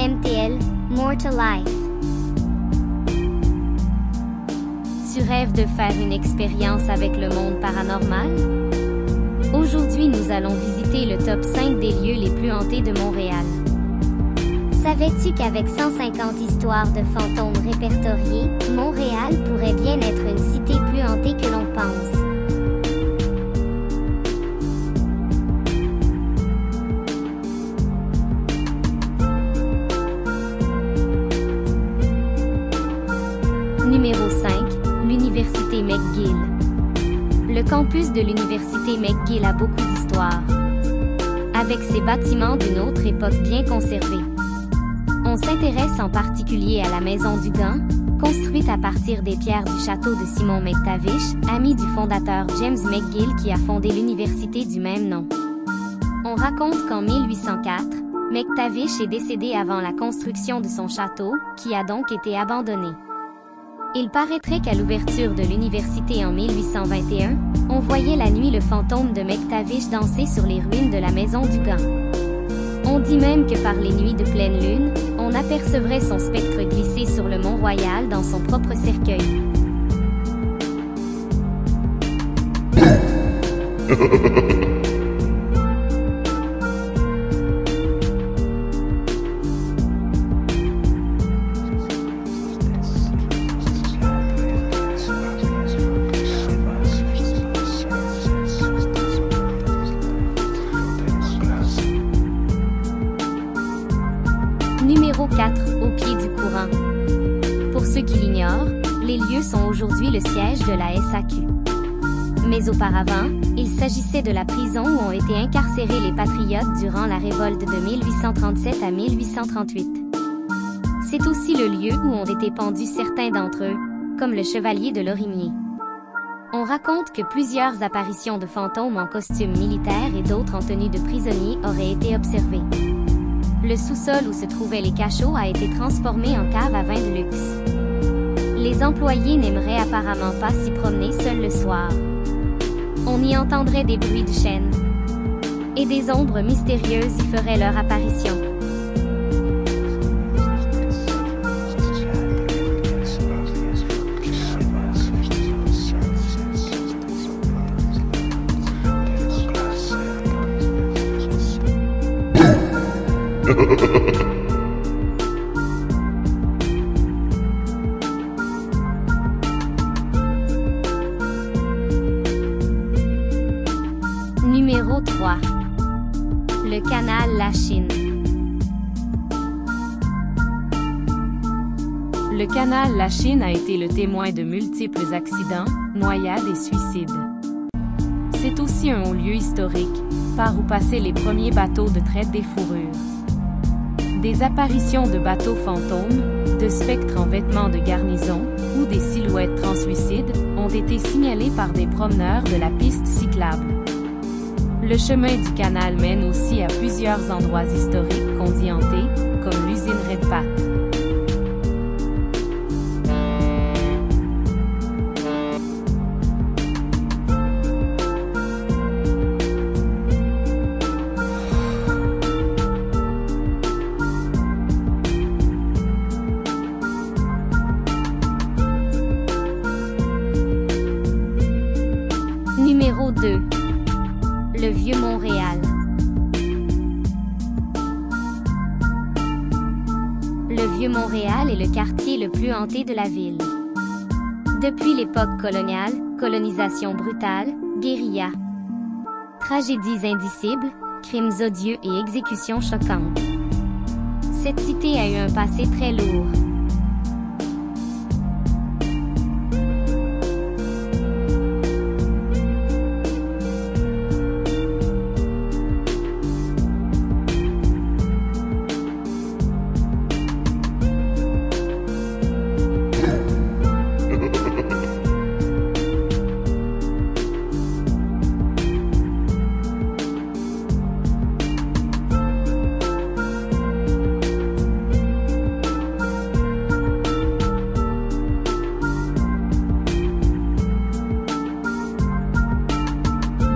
MTL, More to Life. Tu rêves de faire une expérience avec le monde paranormal? Aujourd'hui, nous allons visiter le top 5 des lieux les plus hantés de Montréal. Savais-tu qu'avec 150 histoires de fantômes répertoriées, Montréal pourrait bien être une cité plus hantée que l'on pense? Numéro 5, l'Université McGill. Le campus de l'Université McGill a beaucoup d'histoires. Avec ses bâtiments d'une autre époque bien conservés. On s'intéresse en particulier à la Maison du Gant, construite à partir des pierres du château de Simon McTavish, ami du fondateur James McGill qui a fondé l'université du même nom. On raconte qu'en 1804, McTavish est décédé avant la construction de son château, qui a donc été abandonné. Il paraîtrait qu'à l'ouverture de l'université en 1821, on voyait la nuit le fantôme de McTavish danser sur les ruines de la Maison du Gant. On dit même que par les nuits de pleine lune, on apercevrait son spectre glisser sur le Mont-Royal dans son propre cercueil. Numéro 4, au pied du courant. Pour ceux qui l'ignorent, les lieux sont aujourd'hui le siège de la SAQ. Mais auparavant, il s'agissait de la prison où ont été incarcérés les patriotes durant la révolte de 1837 à 1838. C'est aussi le lieu où ont été pendus certains d'entre eux, comme le chevalier de Lorimier. On raconte que plusieurs apparitions de fantômes en costume militaire et d'autres en tenue de prisonniers auraient été observées. Le sous-sol où se trouvaient les cachots a été transformé en cave à vin de luxe. Les employés n'aimeraient apparemment pas s'y promener seuls le soir. On y entendrait des bruits de chaînes. Et des ombres mystérieuses y feraient leur apparition. Numéro 3. Le canal Lachine. Le canal Lachine a été le témoin de multiples accidents, noyades et suicides. C'est aussi un haut lieu historique, par où passaient les premiers bateaux de traite des fourrures. Des apparitions de bateaux fantômes, de spectres en vêtements de garnison, ou des silhouettes translucides, ont été signalées par des promeneurs de la piste cyclable. Le chemin du canal mène aussi à plusieurs endroits historiques qu'on dit hantés, comme l'usine Redpath. Numéro 2. Le Vieux-Montréal. Le Vieux-Montréal est le quartier le plus hanté de la ville. Depuis l'époque coloniale, colonisation brutale, guérilla, tragédies indicibles, crimes odieux et exécutions choquantes. Cette cité a eu un passé très lourd.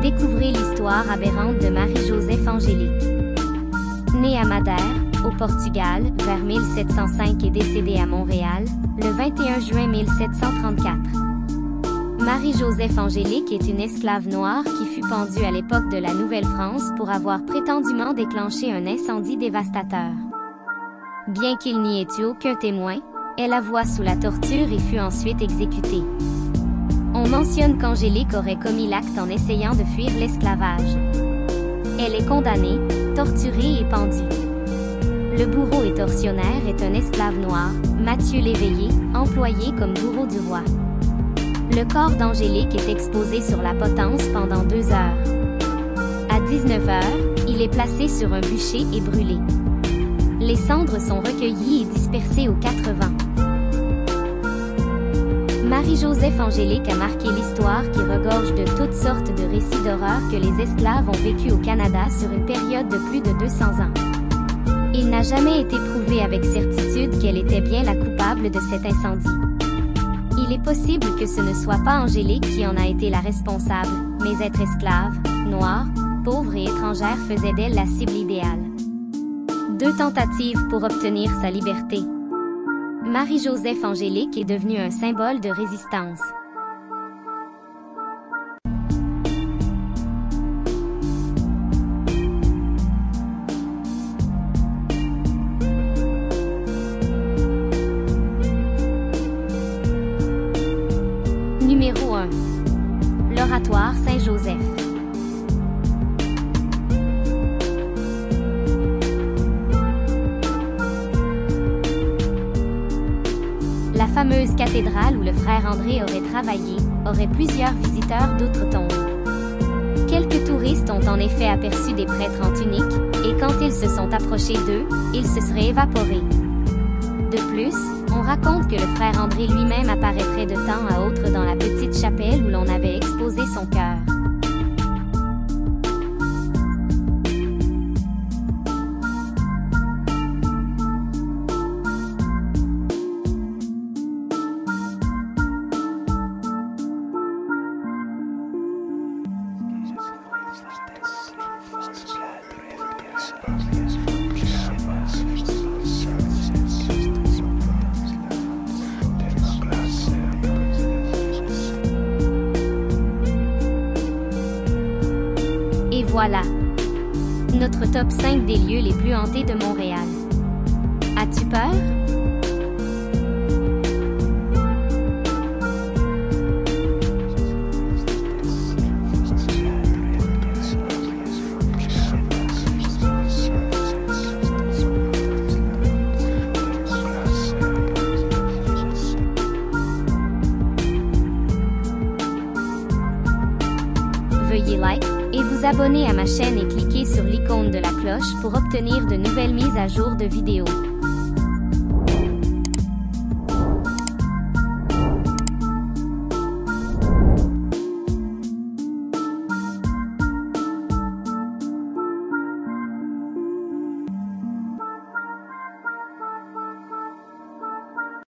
Découvrez l'histoire aberrante de Marie-Joseph Angélique. Née à Madère, au Portugal, vers 1705 et décédée à Montréal, le 21 juin 1734. Marie-Joseph Angélique est une esclave noire qui fut pendue à l'époque de la Nouvelle-France pour avoir prétendument déclenché un incendie dévastateur. Bien qu'il n'y ait eu aucun témoin, elle avoua sous la torture et fut ensuite exécutée. On mentionne qu'Angélique aurait commis l'acte en essayant de fuir l'esclavage. Elle est condamnée, torturée et pendue. Le bourreau et tortionnaire est un esclave noir, Mathieu Léveillé, employé comme bourreau du roi. Le corps d'Angélique est exposé sur la potence pendant 2 heures. À 19 heures, il est placé sur un bûcher et brûlé. Les cendres sont recueillies et dispersées aux 4 vents. Marie-Joseph Angélique a marqué l'histoire qui regorge de toutes sortes de récits d'horreur que les esclaves ont vécu au Canada sur une période de plus de 200 ans. Il n'a jamais été prouvé avec certitude qu'elle était bien la coupable de cet incendie. Il est possible que ce ne soit pas Angélique qui en a été la responsable, mais être esclave, noire, pauvre et étrangère faisait d'elle la cible idéale. 2 tentatives pour obtenir sa liberté. Marie-Joseph Angélique est devenue un symbole de résistance. Numéro 1. L'Oratoire Saint-Joseph. La fameuse cathédrale où le frère André aurait travaillé, aurait plusieurs visiteurs d'outre-tombe. Quelques touristes ont en effet aperçu des prêtres en tunique, et quand ils se sont approchés d'eux, ils se seraient évaporés. De plus, on raconte que le frère André lui-même apparaîtrait de temps à autre dans la petite chapelle où l'on avait exposé son cœur. Et voilà, notre top 5 des lieux les plus hantés de Montréal. As-tu peur? Veuillez like et vous abonner à ma chaîne et cliquez sur l'icône de la cloche pour obtenir de nouvelles mises à jour de vidéos.